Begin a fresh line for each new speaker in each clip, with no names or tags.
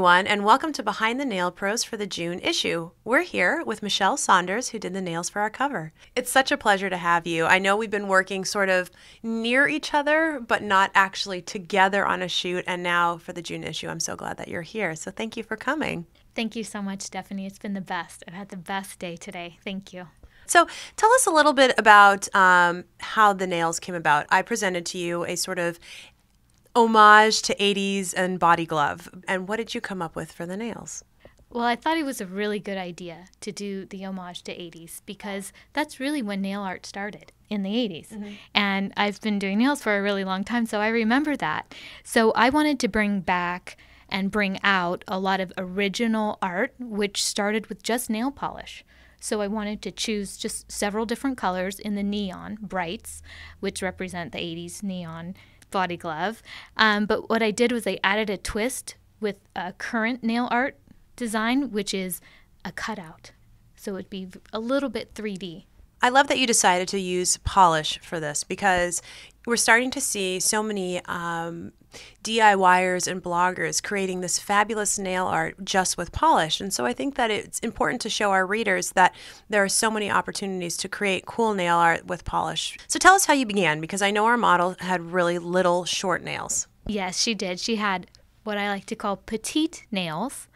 everyone, and welcome to Behind the Nail Pros for the June issue. We're here with Michelle Saunders, who did the nails for our cover. It's such a pleasure to have you. I know we've been working sort of near each other, but not actually together on a shoot, and now for the June issue, I'm so glad that you're here. So thank you for coming.
Thank you so much, Stephanie. It's been the best. I've had the best day today. Thank you.
So tell us a little bit about how the nails came about. I presented to you a sort of homage to 80s and body glove. And what did you come up with for the nails?
Well, I thought it was a really good idea to do the homage to 80s because that's really when nail art started, in the 80s. Mm-hmm. And I've been doing nails for a really long time, so I remember that. So I wanted to bring back and bring out a lot of original art, which started with just nail polish. So I wanted to choose just several different colors in the neon brights, which represent the 80s neon body glove. But what I did was I added a twist with a current nail art design, which is a cutout. So it'd be a little bit 3D.
I love that you decided to use polish for this because we're starting to see so many DIYers and bloggers creating this fabulous nail art just with polish. And so I think that it's important to show our readers that there are so many opportunities to create cool nail art with polish. So tell us how you began, because I know our model had really little short nails.
Yes, she did. She had what I like to call petite nails.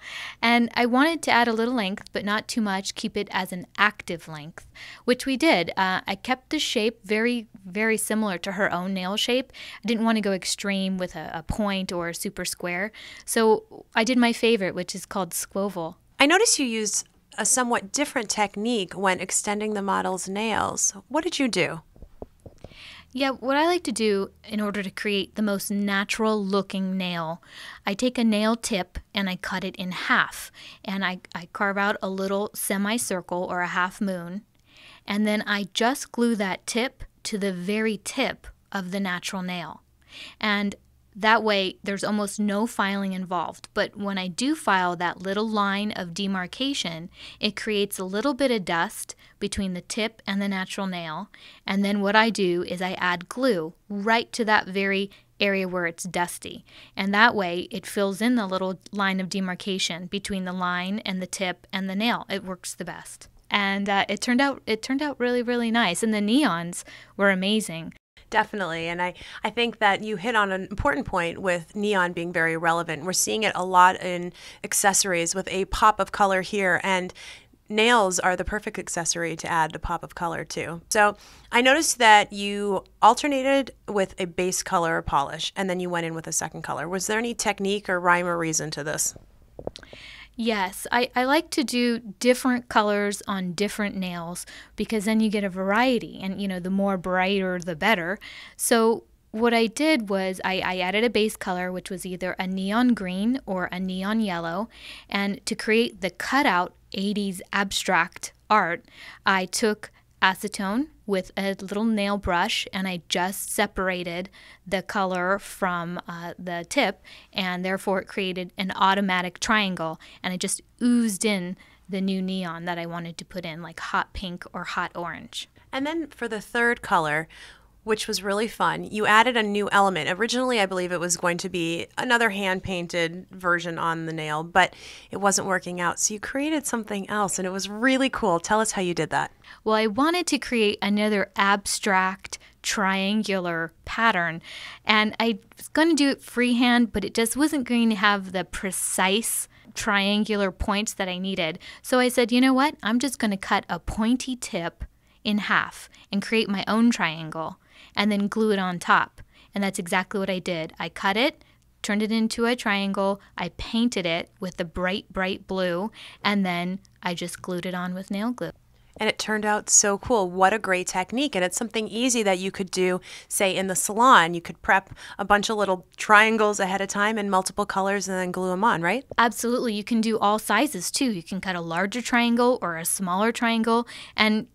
And I wanted to add a little length, but not too much, keep it as an active length, which we did. I kept the shape very, very similar to her own nail shape. I didn't want to go extreme with a point or a super square. So I did my favorite, which is called squoval.
I noticed you used a somewhat different technique when extending the model's nails. What did you do?
Yeah, what I like to do in order to create the most natural looking nail, I take a nail tip and I cut it in half. And I carve out a little semicircle or a half moon. And then I just glue that tip to the very tip of the natural nail. And that way, there's almost no filing involved. But when I do file that little line of demarcation, it creates a little bit of dust between the tip and the natural nail. And then what I do is I add glue right to that very area where it's dusty. And that way, it fills in the little line of demarcation between the line and the tip and the nail. It works the best. And it turned out really, really nice. And the neons were amazing.
Definitely. And I think that you hit on an important point with neon being very relevant. We're seeing it a lot in accessories with a pop of color here, and nails are the perfect accessory to add a pop of color to. So I noticed that you alternated with a base color polish and then you went in with a second color. Was there any technique or rhyme or reason to this?
Yes, I like to do different colors on different nails because then you get a variety, and the more brighter the better. So what I did was I added a base color, which was either a neon green or a neon yellow, and to create the cutout 80s abstract art, I took acetone with a little nail brush and I just separated the color from the tip, and therefore it created an automatic triangle, and I just oozed in the new neon that I wanted to put in, like hot pink or hot orange.
And then for the third color, which was really fun, you added a new element. Originally, I believe it was going to be another hand-painted version on the nail, but it wasn't working out. So you created something else, and it was really cool. Tell us how you did that.
Well, I wanted to create another abstract triangular pattern, and I was going to do it freehand, but it just wasn't going to have the precise triangular points that I needed. So I said, you know what? I'm just going to cut a pointy tip in half and create my own triangle, and then glue it on top. And that's exactly what I did. I cut it, turned it into a triangle, I painted it with the bright, bright blue, and then I just glued it on with nail glue.
And it turned out so cool. What a great technique. And it's something easy that you could do, say, in the salon. You could prep a bunch of little triangles ahead of time in multiple colors and then glue them on, right?
Absolutely. You can do all sizes, too. You can cut a larger triangle or a smaller triangle, and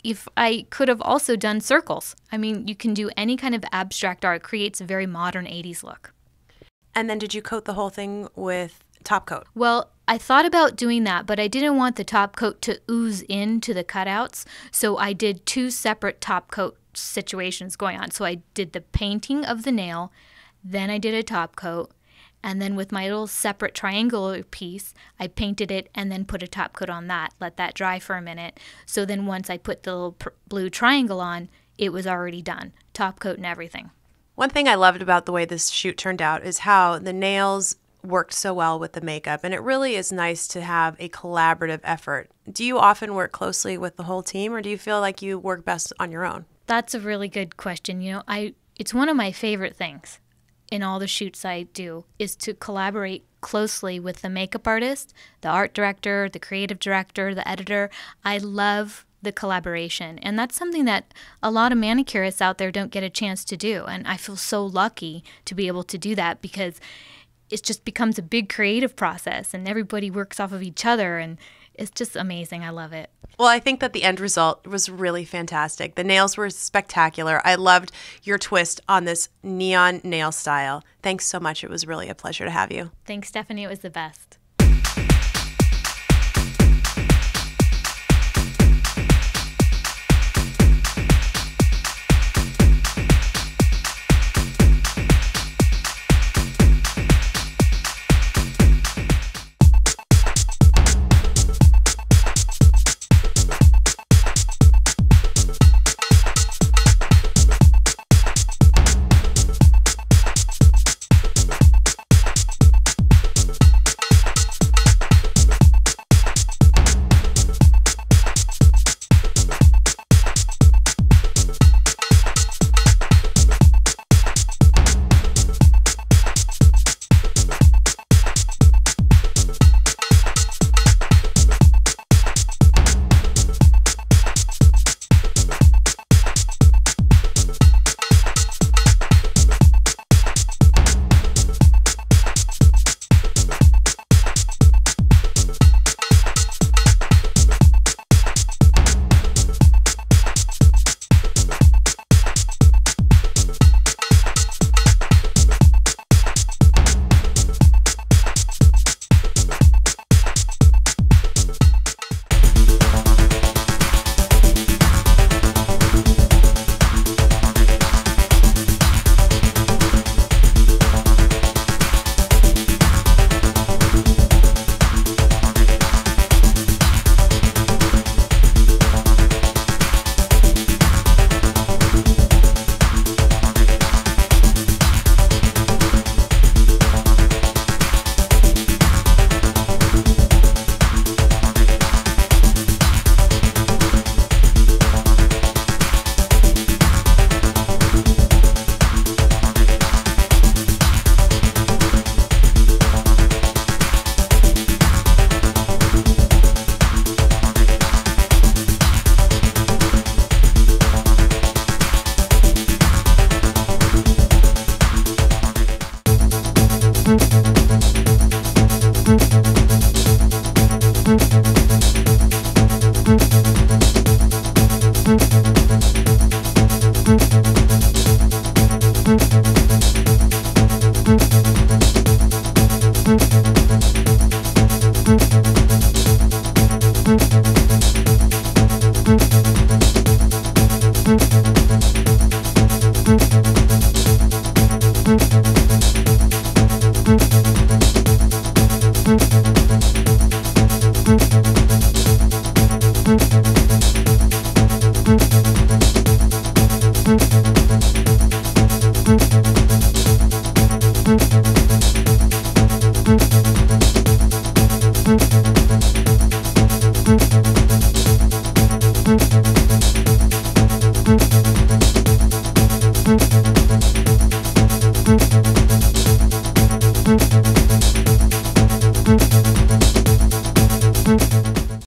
if I could have also done circles. I mean, you can do any kind of abstract art. It creates a very modern 80s look.
And then did you coat the whole thing with top coat?
Well, I thought about doing that, but I didn't want the top coat to ooze into the cutouts. So I did two separate top coat situations going on. So I did the painting of the nail, then I did a top coat, And then with my little separate triangular piece, I painted it and then put a top coat on that, let that dry for a minute. So then once I put the little blue triangle on, it was already done, top coat and everything.
One thing I loved about the way this shoot turned out is how the nails worked so well with the makeup, and it really is nice to have a collaborative effort. Do you often work closely with the whole team, or do you feel like you work best on your own?
That's a really good question. It's one of my favorite things in all the shoots I do is to collaborate closely with the makeup artist, the art director, the creative director, the editor. I love the collaboration, and that's something that a lot of manicurists out there don't get a chance to do, and I feel so lucky to be able to do that because it just becomes a big creative process and everybody works off of each other, and it's just amazing. I love it.
Well, I think that the end result was really fantastic. The nails were spectacular. I loved your twist on this neon nail style. Thanks so much. It was really a pleasure to have you.
Thanks, Stephanie. It was the best.